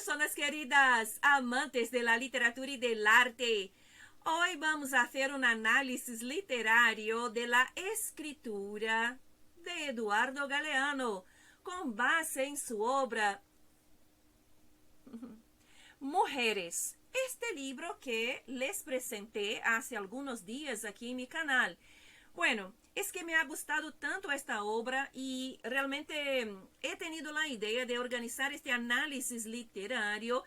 personas queridas, amantes de la literatura y del arte. Hoy vamos a hacer un análisis literario de la escritura de Eduardo Galeano, con base en su obra Mujeres. Este libro que les presenté hace algunos días aquí en mi canal. Bueno, es que me ha gustado tanto esta obra y realmente he tenido la idea de organizar este análisis literario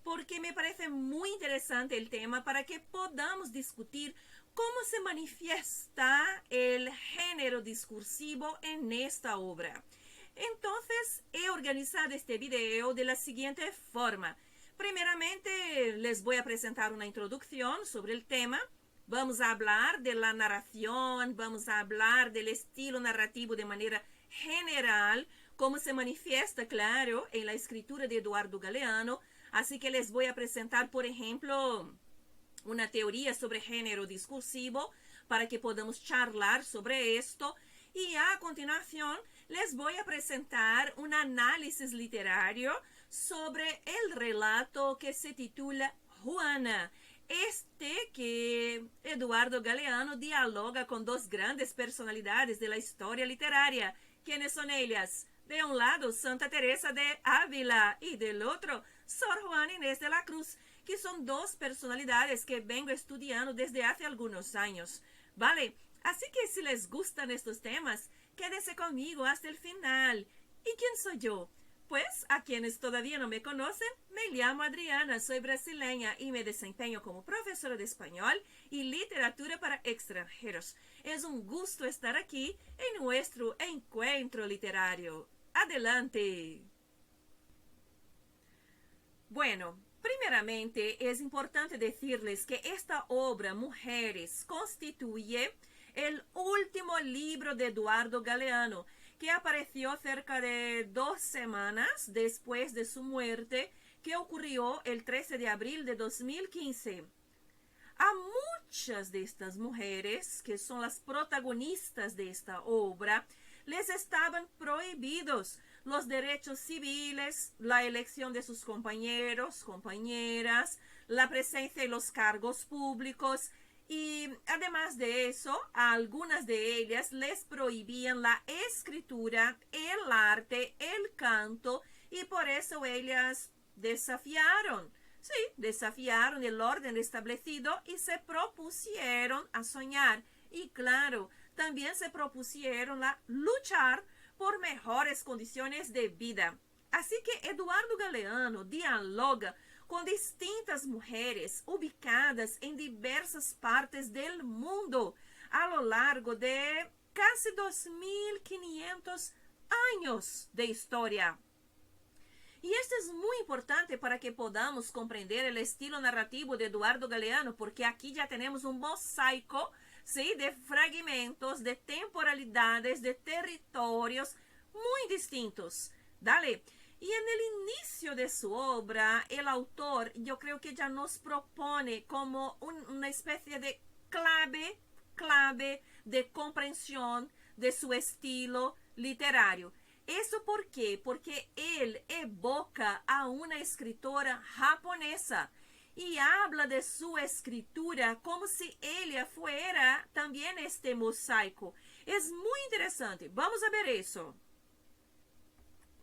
porque me parece muy interesante el tema para que podamos discutir cómo se manifiesta el género discursivo en esta obra. Entonces, he organizado este video de la siguiente forma. Primeramente, les voy a presentar una introducción sobre el tema. Vamos a hablar de la narración, vamos a hablar del estilo narrativo de manera general, cómo se manifiesta, claro, en la escritura de Eduardo Galeano. Así que les voy a presentar, por ejemplo, una teoría sobre género discursivo para que podamos charlar sobre esto. Y a continuación les voy a presentar un análisis literario sobre el relato que se titula Juana. Que Eduardo Galeano dialoga con dos grandes personalidades de la historia literaria. ¿Quiénes son ellas? De un lado, Santa Teresa de Ávila y del otro, Sor Juana Inés de la Cruz, que son dos personalidades que vengo estudiando desde hace algunos años. ¿Vale? Así que si les gustan estos temas, quédense conmigo hasta el final. ¿Y quién soy yo? Pues, a quienes todavía no me conocen, me llamo Adriana, soy brasileña y me desempeño como profesora de español y literatura para extranjeros. Es un gusto estar aquí en nuestro encuentro literario. ¡Adelante! Bueno, primeramente es importante decirles que esta obra, Mujeres, constituye el último libro de Eduardo Galeano, que apareció cerca de 2 semanas después de su muerte, que ocurrió el 13 de abril de 2015. A muchas de estas mujeres, que son las protagonistas de esta obra, les estaban prohibidos los derechos civiles, la elección de sus compañeros, compañeras, la presencia en los cargos públicos. Y además de eso, a algunas de ellas les prohibían la escritura, el arte, el canto, y por eso ellas desafiaron el orden establecido y se propusieron a soñar. Y claro, también se propusieron a luchar por mejores condiciones de vida. Así que Eduardo Galeano dialoga con distintas mujeres ubicadas en diversas partes del mundo a lo largo de casi 2500 años de historia. Y esto es muy importante para que podamos comprender el estilo narrativo de Eduardo Galeano, porque aquí ya tenemos un mosaico, ¿sí?, de fragmentos, de temporalidades, de territorios muy distintos. Dale. Y en el inicio de su obra, el autor, yo creo que ya nos propone como una especie de clave de comprensión de su estilo literario. ¿Eso por qué? Porque él evoca a una escritora japonesa y habla de su escritura como si ella fuera también este mosaico. Es muy interesante. Vamos a ver eso.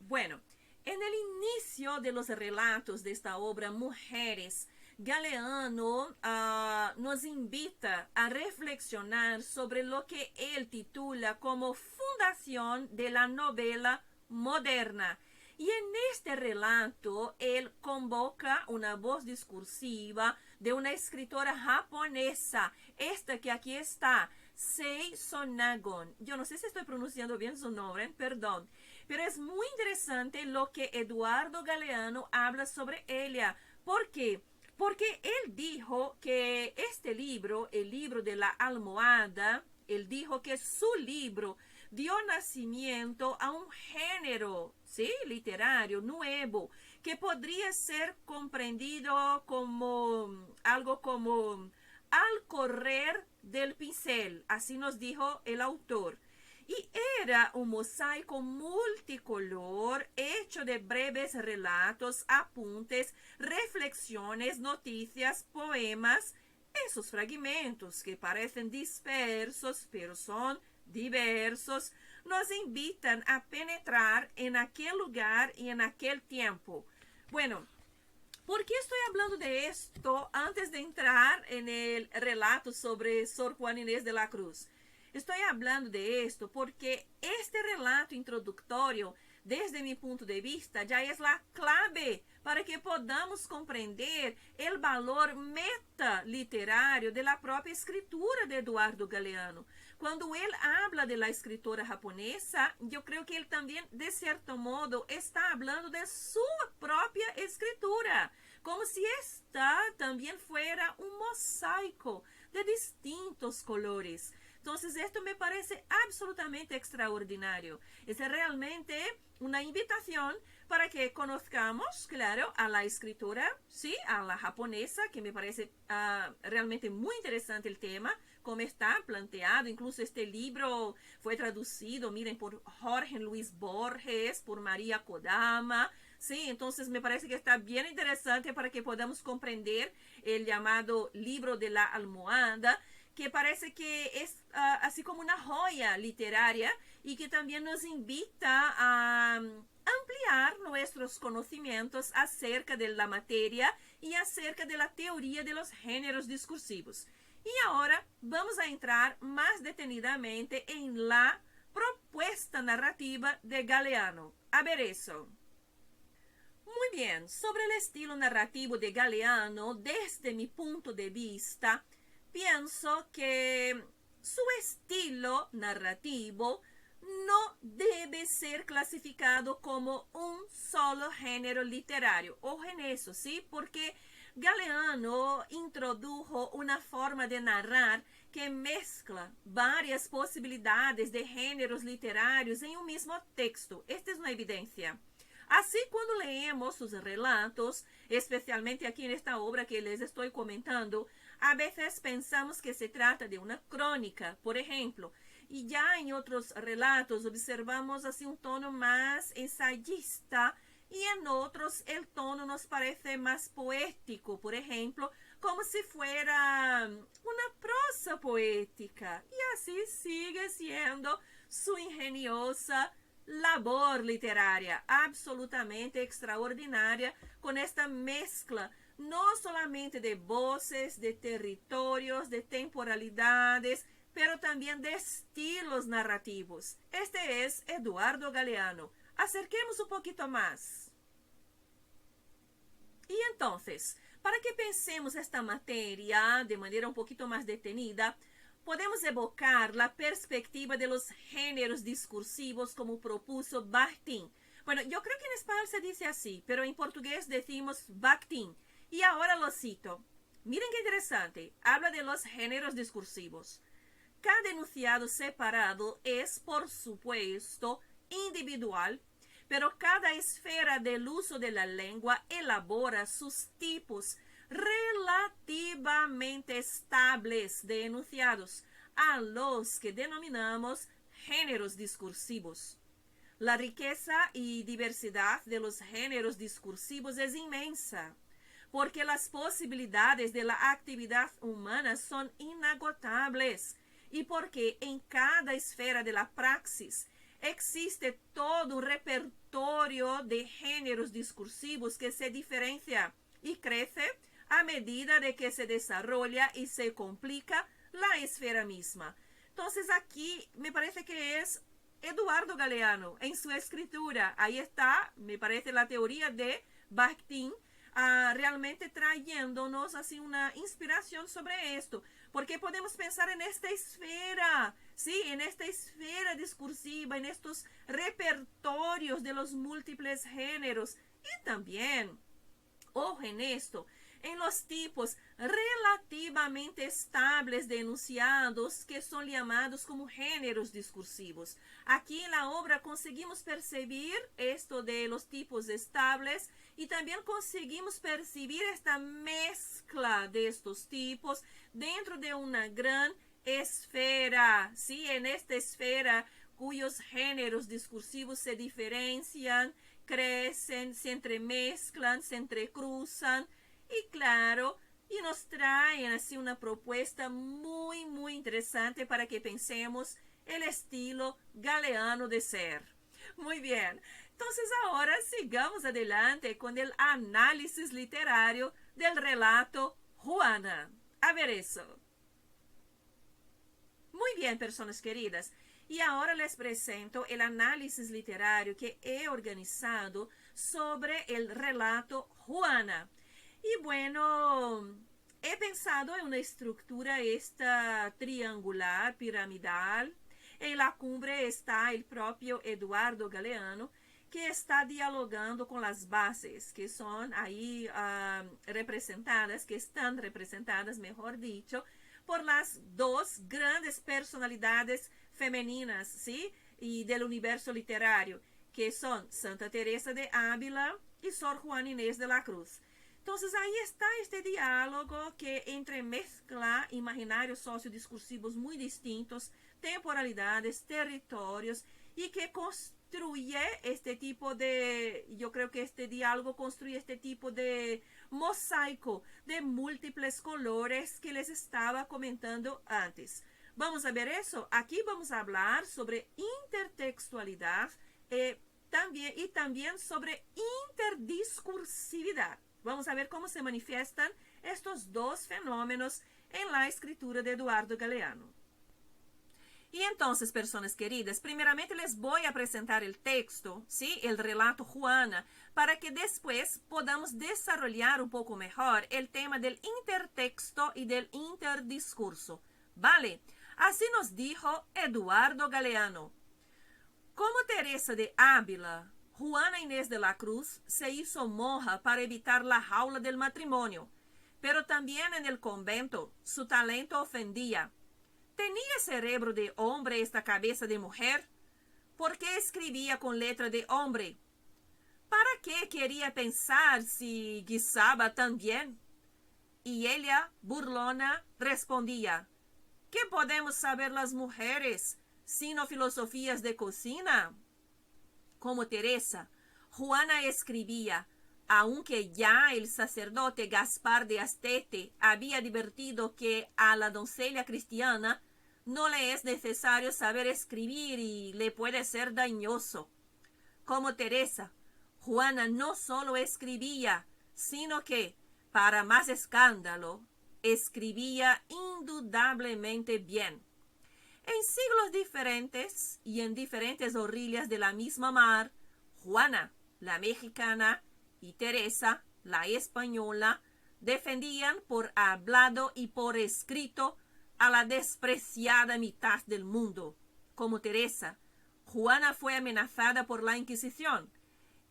Bueno, en el inicio de los relatos de esta obra, Mujeres, Galeano nos invita a reflexionar sobre lo que él titula como fundación de la novela moderna. Y en este relato, él convoca una voz discursiva de una escritora japonesa, esta que aquí está, Sei Sonagon. Yo no sé si estoy pronunciando bien su nombre, perdón. Pero es muy interesante lo que Eduardo Galeano habla sobre ella. ¿Por qué? Porque él dijo que este libro, el libro de la almohada, él dijo que su libro dio nacimiento a un género, ¿sí?, literario nuevo, que podría ser comprendido como algo como al correr del pincel, así nos dijo el autor. Y era un mosaico multicolor hecho de breves relatos, apuntes, reflexiones, noticias, poemas. Esos fragmentos que parecen dispersos, pero son diversos, nos invitan a penetrar en aquel lugar y en aquel tiempo. Bueno, ¿por qué estoy hablando de esto antes de entrar en el relato sobre Sor Juana Inés de la Cruz? Estoy hablando de esto porque este relato introductorio, desde mi punto de vista, ya es la clave para que podamos comprender el valor metaliterario de la propia escritura de Eduardo Galeano. Cuando él habla de la escritora japonesa, yo creo que él también, de cierto modo, está hablando de su propia escritura, como si esta también fuera un mosaico de distintos colores. Entonces, esto me parece absolutamente extraordinario. Es realmente una invitación para que conozcamos, claro, a la escritora, sí, a la japonesa, que me parece realmente muy interesante el tema, como está planteado. Incluso este libro fue traducido, miren, por Jorge Luis Borges, por María Kodama. Sí, entonces me parece que está bien interesante para que podamos comprender el llamado libro de la almohada, que parece que es así como una joya literaria y que también nos invita a ampliar nuestros conocimientos acerca de la materia y acerca de la teoría de los géneros discursivos. Y ahora vamos a entrar más detenidamente en la propuesta narrativa de Galeano. A ver eso. Muy bien, sobre el estilo narrativo de Galeano, desde mi punto de vista, pienso que su estilo narrativo no debe ser clasificado como un solo género literario. Ojo en eso, ¿sí? Porque Galeano introdujo una forma de narrar que mezcla varias posibilidades de géneros literarios en un mismo texto. Esta es una evidencia. Así, cuando leemos sus relatos, especialmente aquí en esta obra que les estoy comentando, a veces pensamos que se trata de una crónica, por ejemplo, y ya en otros relatos observamos así un tono más ensayista y en otros el tono nos parece más poético, por ejemplo, como si fuera una prosa poética, y así sigue siendo su ingeniosa labor literaria, absolutamente extraordinaria, con esta mezcla no solamente de voces, de territorios, de temporalidades, pero también de estilos narrativos. Este es Eduardo Galeano. Acerquemos un poquito más. Y entonces, para que pensemos esta materia de manera un poquito más detenida, podemos evocar la perspectiva de los géneros discursivos como propuso Bakhtin. Bueno, yo creo que en español se dice así, pero en portugués decimos Bakhtin. Y ahora lo cito. Miren qué interesante. Habla de los géneros discursivos. Cada enunciado separado es, por supuesto, individual, pero cada esfera del uso de la lengua elabora sus tipos relativamente estables de enunciados, a los que denominamos géneros discursivos. La riqueza y diversidad de los géneros discursivos es inmensa, porque las posibilidades de la actividad humana son inagotables y porque en cada esfera de la praxis existe todo un repertorio de géneros discursivos que se diferencia y crece a medida de que se desarrolla y se complica la esfera misma. Entonces aquí me parece que es Eduardo Galeano en su escritura. Ahí está, me parece, la teoría de Bakhtin, realmente trayéndonos así una inspiración sobre esto, porque podemos pensar en esta esfera, sí, en esta esfera discursiva, en estos repertorios de los múltiples géneros y también, ojo en esto, en los tipos relativamente estables de enunciados que son llamados como géneros discursivos. Aquí en la obra conseguimos percibir esto de los tipos estables y también conseguimos percibir esta mezcla de estos tipos dentro de una gran esfera, ¿sí? En esta esfera cuyos géneros discursivos se diferencian, crecen, se entremezclan, se entrecruzan y claro, y nos traen así una propuesta muy, muy interesante para que pensemos el estilo galeano de ser. Muy bien, entonces ahora sigamos adelante con el análisis literario del relato Juana. A ver eso. Muy bien, personas queridas. Y ahora les presento el análisis literario que he organizado sobre el relato Juana. Y bueno, he pensado en una estructura esta triangular, piramidal. En la cumbre está el propio Eduardo Galeano, que está dialogando con las bases que son ahí representadas, que están representadas, mejor dicho, por las dos grandes personalidades femeninas, ¿sí? Y del universo literario, que son Santa Teresa de Ávila y Sor Juana Inés de la Cruz. Entonces ahí está este diálogo que entremezcla imaginarios sociodiscursivos muy distintos, temporalidades, territorios, y que construye este tipo de, yo creo que este diálogo construye este tipo de mosaico de múltiples colores que les estaba comentando antes. Vamos a ver eso. Aquí vamos a hablar sobre intertextualidad y también sobre interdiscursividad. Vamos a ver cómo se manifiestan estos dos fenómenos en la escritura de Eduardo Galeano. Y entonces, personas queridas, primeramente les voy a presentar el texto, ¿sí? El relato Juana, para que después podamos desarrollar un poco mejor el tema del intertexto y del interdiscurso. ¿Vale? Así nos dijo Eduardo Galeano. Como Teresa de Ávila, Juana Inés de la Cruz se hizo monja para evitar la jaula del matrimonio, pero también en el convento su talento ofendía. ¿Tenía cerebro de hombre esta cabeza de mujer? ¿Por qué escribía con letra de hombre? ¿Para qué quería pensar si guisaba tan bien? Y ella, burlona, respondía, ¿qué podemos saber las mujeres, sino filosofías de cocina? Como Teresa, Juana escribía, aunque ya el sacerdote Gaspar de Astete había advertido que a la doncella cristiana no le es necesario saber escribir y le puede ser dañoso. Como Teresa, Juana no solo escribía, sino que, para más escándalo, escribía indudablemente bien. En siglos diferentes y en diferentes orillas de la misma mar, Juana, la mexicana, y Teresa, la española, defendían por hablado y por escrito a la despreciada mitad del mundo. Como Teresa, Juana fue amenazada por la Inquisición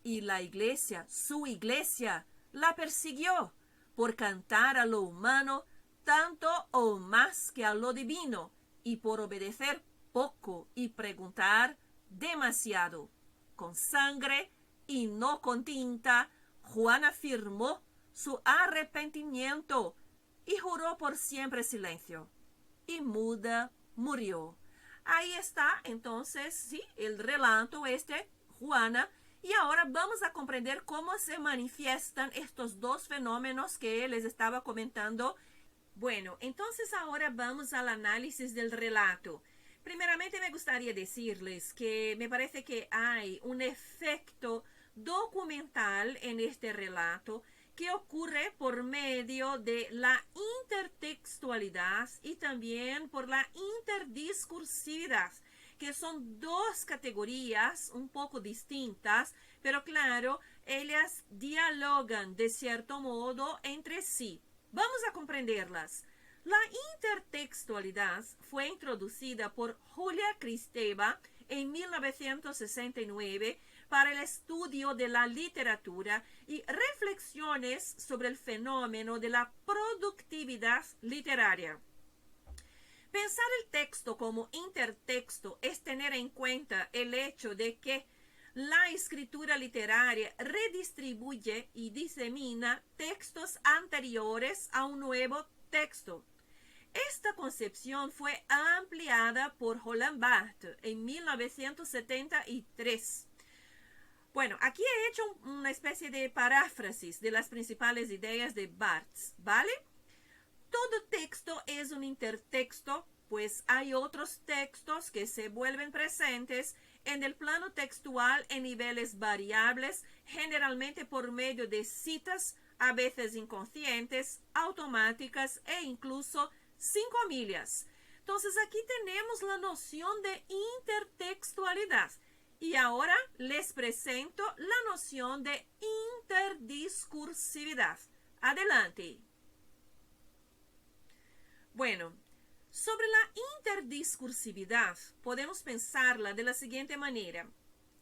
y la iglesia, su iglesia, la persiguió por cantar a lo humano tanto o más que a lo divino y por obedecer poco y preguntar demasiado. Con sangre y no con tinta, Juana firmó su arrepentimiento y juró por siempre silencio. Y muda murió. Ahí está entonces, sí, el relato Juana. Y ahora vamos a comprender cómo se manifiestan estos dos fenómenos que les estaba comentando. Bueno, entonces ahora vamos al análisis del relato. Primeramente me gustaría decirles que me parece que hay un efecto documental en este relato que ocurre por medio de la intertextualidad y también por la interdiscursividad, que son dos categorías un poco distintas, pero claro, ellas dialogan de cierto modo entre sí. Vamos a comprenderlas. La intertextualidad fue introducida por Julia Kristeva en 1969 para el estudio de la literatura y reflexiones sobre el fenómeno de la productividad literaria. Pensar el texto como intertexto es tener en cuenta el hecho de que la escritura literaria redistribuye y disemina textos anteriores a un nuevo texto. Esta concepción fue ampliada por Roland Barthes en 1973. Bueno, aquí he hecho una especie de paráfrasis de las principales ideas de Barthes, ¿vale? Todo texto es un intertexto, pues hay otros textos que se vuelven presentes en el plano textual en niveles variables, generalmente por medio de citas, a veces inconscientes, automáticas e incluso sin comillas. Entonces aquí tenemos la noción de intertextualidad. Y ahora les presento la noción de interdiscursividad. Adelante. Bueno, sobre la interdiscursividad podemos pensarla de la siguiente manera.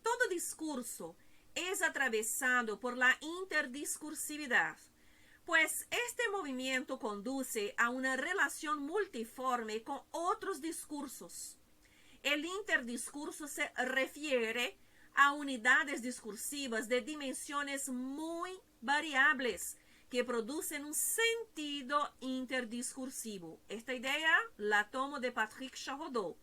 Todo discurso es atravesado por la interdiscursividad, pues este movimiento conduce a una relación multiforme con otros discursos. El interdiscurso se refiere a unidades discursivas de dimensiones muy variables que producen un sentido interdiscursivo. Esta idea la tomo de Patrick Charodot,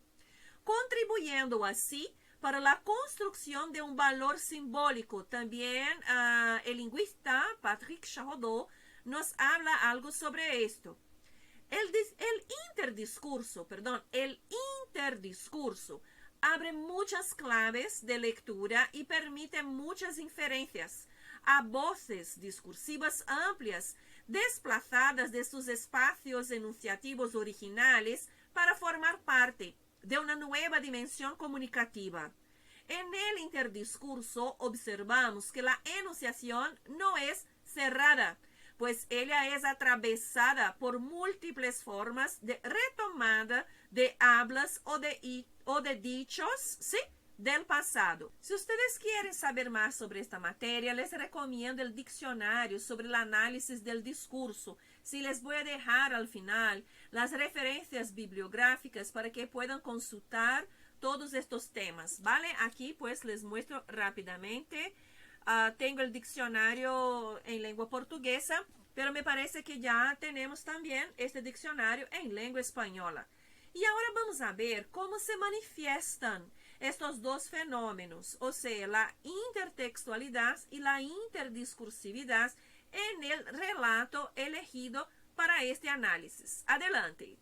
contribuyendo así para la construcción de un valor simbólico. También el lingüista Patrick Charodot nos habla algo sobre esto. El interdiscurso abre muchas claves de lectura y permite muchas inferencias a voces discursivas amplias, desplazadas de sus espacios enunciativos originales para formar parte de una nueva dimensión comunicativa. En el interdiscurso observamos que la enunciación no es cerrada, pues ella es atravesada por múltiples formas de retomada de hablas o de dichos, ¿sí?, del pasado. Si ustedes quieren saber más sobre esta materia, les recomiendo el diccionario sobre el análisis del discurso. Sí, les voy a dejar al final las referencias bibliográficas para que puedan consultar todos estos temas, ¿vale? Aquí pues les muestro rápidamente. Tengo el diccionario en lengua portuguesa, pero me parece que ya tenemos también este diccionario en lengua española. Y ahora vamos a ver cómo se manifiestan estos dos fenómenos, o sea, la intertextualidad y la interdiscursividad en el relato elegido para este análisis. Adelante.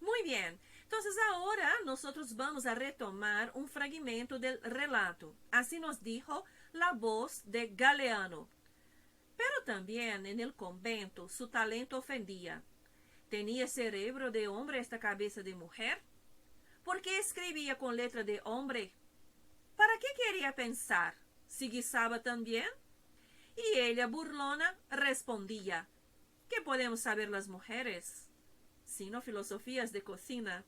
Muy bien. Entonces ahora nosotros vamos a retomar un fragmento del relato. Así nos dijo la voz de Galeano. Pero también en el convento su talento ofendía. ¿Tenía cerebro de hombre esta cabeza de mujer? ¿Por qué escribía con letra de hombre? ¿Para qué quería pensar? ¿Si guisaba también? Y ella, burlona, respondía, ¿qué podemos saber las mujeres? Sino filosofías de cocina.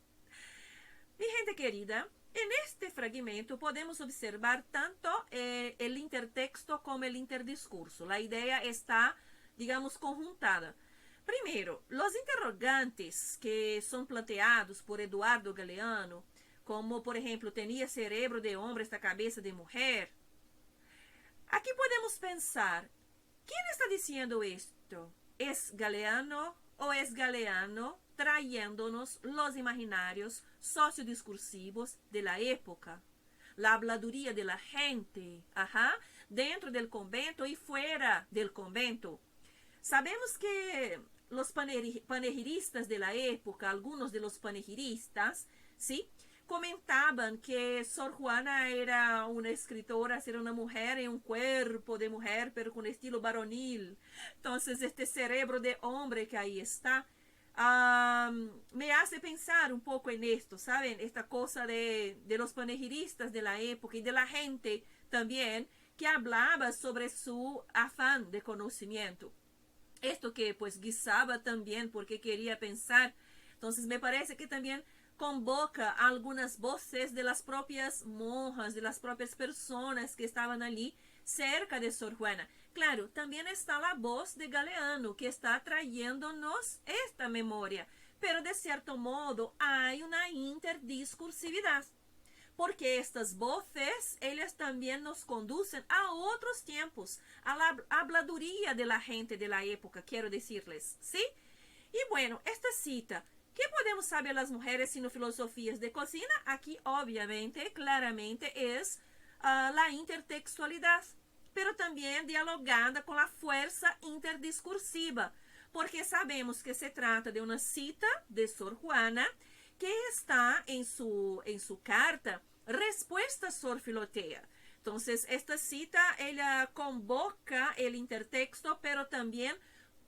Mi gente querida, en este fragmento podemos observar tanto el intertexto como el interdiscurso. La idea está, digamos, conjuntada. Primero, los interrogantes que son planteados por Eduardo Galeano, como por ejemplo, ¿tenía cerebro de hombre esta cabeza de mujer? Aquí podemos pensar, ¿quién está diciendo esto? ¿Es Galeano o es Galeano trayéndonos los imaginarios sociodiscursivos de la época? La habladuría de la gente, dentro del convento y fuera del convento. Sabemos que los panegiristas de la época, algunos de los panegiristas, ¿sí?, comentaban que Sor Juana era una escritora, era una mujer en un cuerpo de mujer, pero con estilo varonil. Entonces, este cerebro de hombre que ahí está, me hace pensar un poco en esto, ¿saben? Esta cosa de los panegiristas de la época y de la gente también que hablaba sobre su afán de conocimiento. Esto que pues guisaba también porque quería pensar. Entonces me parece que también convoca algunas voces de las propias monjas, de las propias personas que estaban allí cerca de Sor Juana. Claro, también está la voz de Galeano que está trayéndonos esta memoria, pero de cierto modo hay una interdiscursividad, porque estas voces, ellas también nos conducen a otros tiempos, a la habladuría de la gente de la época, quiero decirles, ¿sí? Y bueno, esta cita, ¿qué podemos saber las mujeres sino filosofías de cocina? Aquí obviamente, claramente es la intertextualidad, pero también dialogada con la fuerza interdiscursiva, porque sabemos que se trata de una cita de Sor Juana que está en su carta Respuesta a Sor Filotea. Entonces, esta cita, ella convoca el intertexto, pero también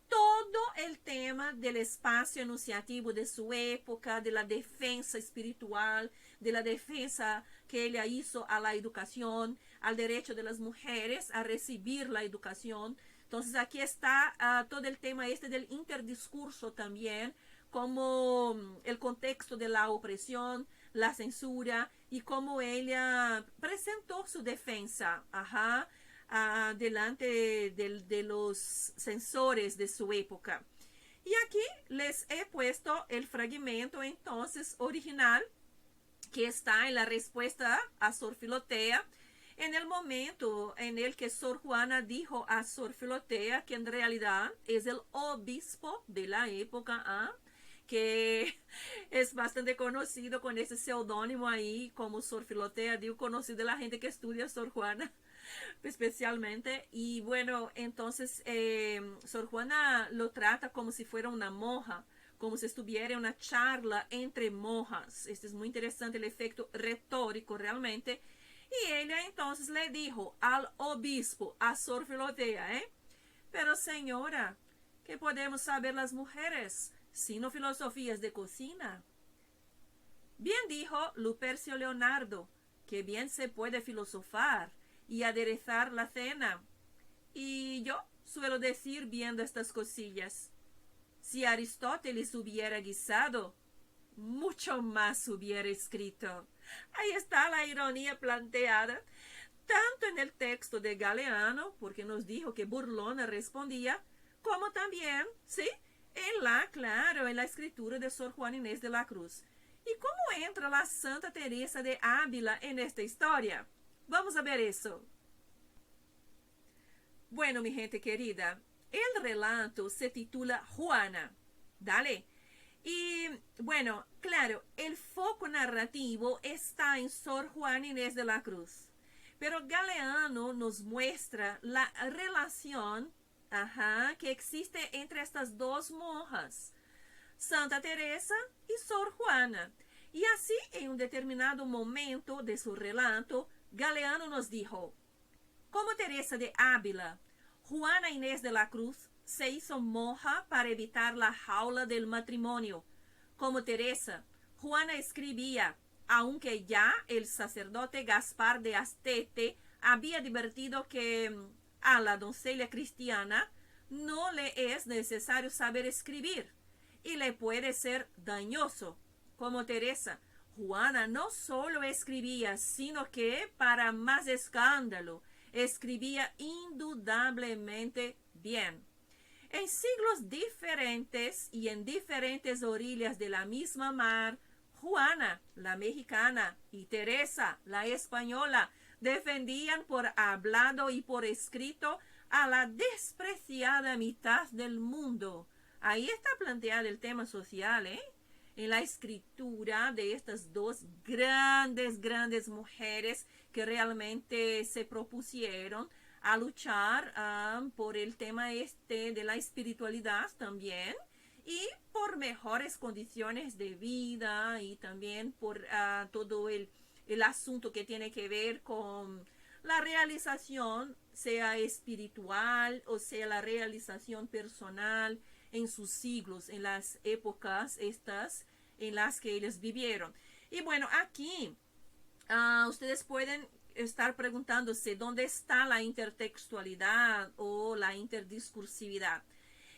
todo el tema del espacio enunciativo de su época, de la defensa espiritual, de la defensa que ella hizo a la educación, al derecho de las mujeres a recibir la educación. Entonces aquí está todo el tema este del interdiscurso también, como el contexto de la opresión, la censura y cómo ella presentó su defensa. Ajá. Delante de los censores de su época. Y aquí les he puesto el fragmento entonces original que está en la respuesta a Sor Filotea, en el momento en el que Sor Juana dijo a Sor Filotea que en realidad es el obispo de la época, que es bastante conocido con ese seudónimo ahí, como Sor Filotea, digo, conocido de la gente que estudia Sor Juana especialmente. Y bueno, entonces Sor Juana lo trata como si fuera una monja, como si estuviera en una charla entre monjas. Este es muy interesante el efecto retórico realmente. Y ella entonces le dijo al obispo, a Sor Filotea, pero señora, ¿qué podemos saber las mujeres sino filosofías de cocina? Bien dijo Lupercio Leonardo, que bien se puede filosofar y aderezar la cena. Y yo suelo decir viendo estas cosillas, si Aristóteles hubiera guisado, mucho más hubiera escrito. Ahí está la ironía planteada, tanto en el texto de Galeano, porque nos dijo que Burlona respondía, como también, ¿sí?, en la escritura de Sor Juana Inés de la Cruz. ¿Y cómo entra la Santa Teresa de Ávila en esta historia? Vamos a ver eso. Bueno, mi gente querida, el relato se titula Juana. Dale. Y bueno, claro, el foco narrativo está en Sor Juana Inés de la Cruz. Pero Galeano nos muestra la relación que existe entre estas dos monjas, Santa Teresa y Sor Juana. Y así, en un determinado momento de su relato, Galeano nos dijo, como Teresa de Ávila, Juana Inés de la Cruz se hizo monja para evitar la jaula del matrimonio. Como Teresa, Juana escribía, aunque ya el sacerdote Gaspar de Astete había advertido que a la doncella cristiana no le es necesario saber escribir y le puede ser dañoso. Como Teresa, Juana no solo escribía, sino que, para más escándalo, escribía indudablemente bien. En siglos diferentes y en diferentes orillas de la misma mar, Juana, la mexicana, y Teresa, la española, defendían por hablado y por escrito a la despreciada mitad del mundo. Ahí está planteado el tema social, en la escritura de estas dos grandes mujeres que realmente se propusieron a luchar por el tema este de la espiritualidad también, y por mejores condiciones de vida, y también por todo el asunto que tiene que ver con la realización, sea espiritual o sea la realización personal en sus siglos, en las épocas estas en las que ellos vivieron. Y bueno, aquí ustedes pueden estar preguntándose dónde está la intertextualidad o la interdiscursividad.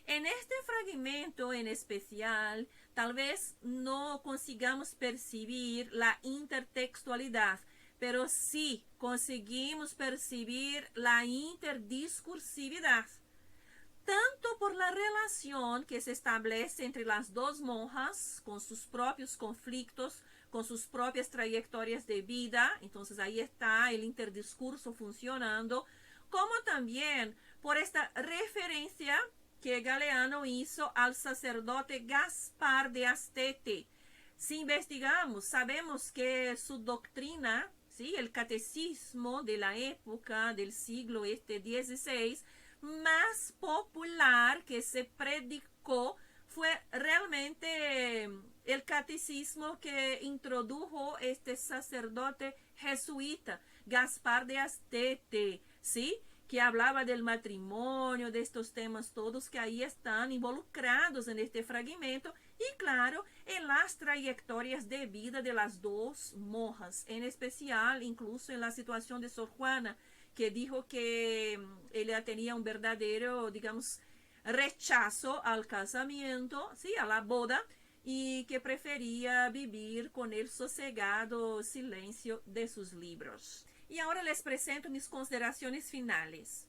En este fragmento en especial, tal vez no consigamos percibir la intertextualidad, pero sí conseguimos percibir la interdiscursividad, tanto por la relación que se establece entre las dos monjas, con sus propios conflictos, con sus propias trayectorias de vida. Entonces ahí está el interdiscurso funcionando, como también por esta referencia que Galeano hizo al sacerdote Gaspar de Astete. Si investigamos, sabemos que su doctrina, ¿sí?, el catecismo de la época del siglo XVI, más popular que se predicó fue realmente el catecismo que introdujo este sacerdote jesuita, Gaspar de Astete, ¿sí?, que hablaba del matrimonio, de estos temas todos que ahí están involucrados en este fragmento y claro, en las trayectorias de vida de las dos monjas, en especial incluso en la situación de Sor Juana, que dijo que ella tenía un verdadero, digamos, rechazo al casamiento, sí, a la boda, y que prefería vivir con el sosegado silencio de sus libros. Y ahora les presento mis consideraciones finales.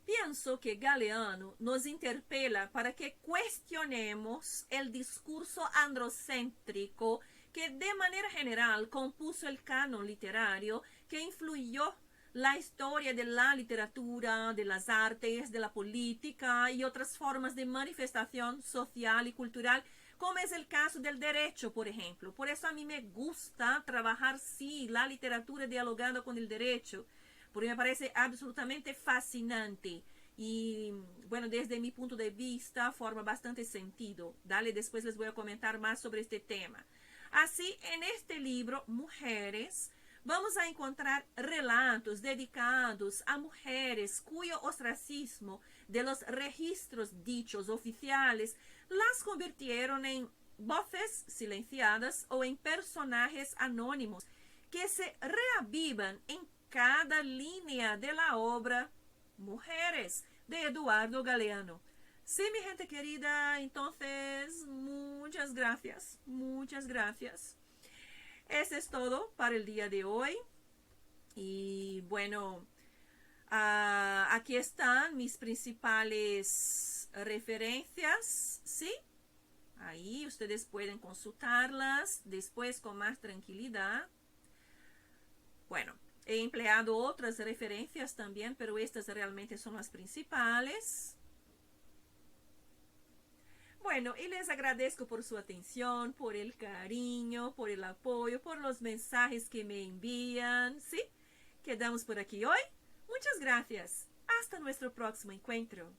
Pienso que Galeano nos interpela para que cuestionemos el discurso androcéntrico que de manera general compuso el canon literario que influyó la historia de la literatura, de las artes, de la política y otras formas de manifestación social y cultural, como es el caso del derecho, por ejemplo. Por eso a mí me gusta trabajar, sí, la literatura dialogando con el derecho, porque me parece absolutamente fascinante y, bueno, desde mi punto de vista forma bastante sentido. Dale, después les voy a comentar más sobre este tema. Así, en este libro, Mujeres, vamos a encontrar relatos dedicados a mujeres cuyo ostracismo de los registros dichos oficiales las convirtieron en voces silenciadas o en personajes anónimos que se reavivan en cada línea de la obra Mujeres de Eduardo Galeano. Sí, mi gente querida, entonces muchas gracias, muchas gracias. Eso es todo para el día de hoy. Y bueno, aquí están mis principales referencias, ¿sí? Ahí ustedes pueden consultarlas después con más tranquilidad. Bueno, he empleado otras referencias también, pero estas realmente son las principales. Bueno, y les agradezco por su atención, por el cariño, por el apoyo, por los mensajes que me envían, ¿sí? Quedamos por aquí hoy. Muchas gracias. Hasta nuestro próximo encuentro.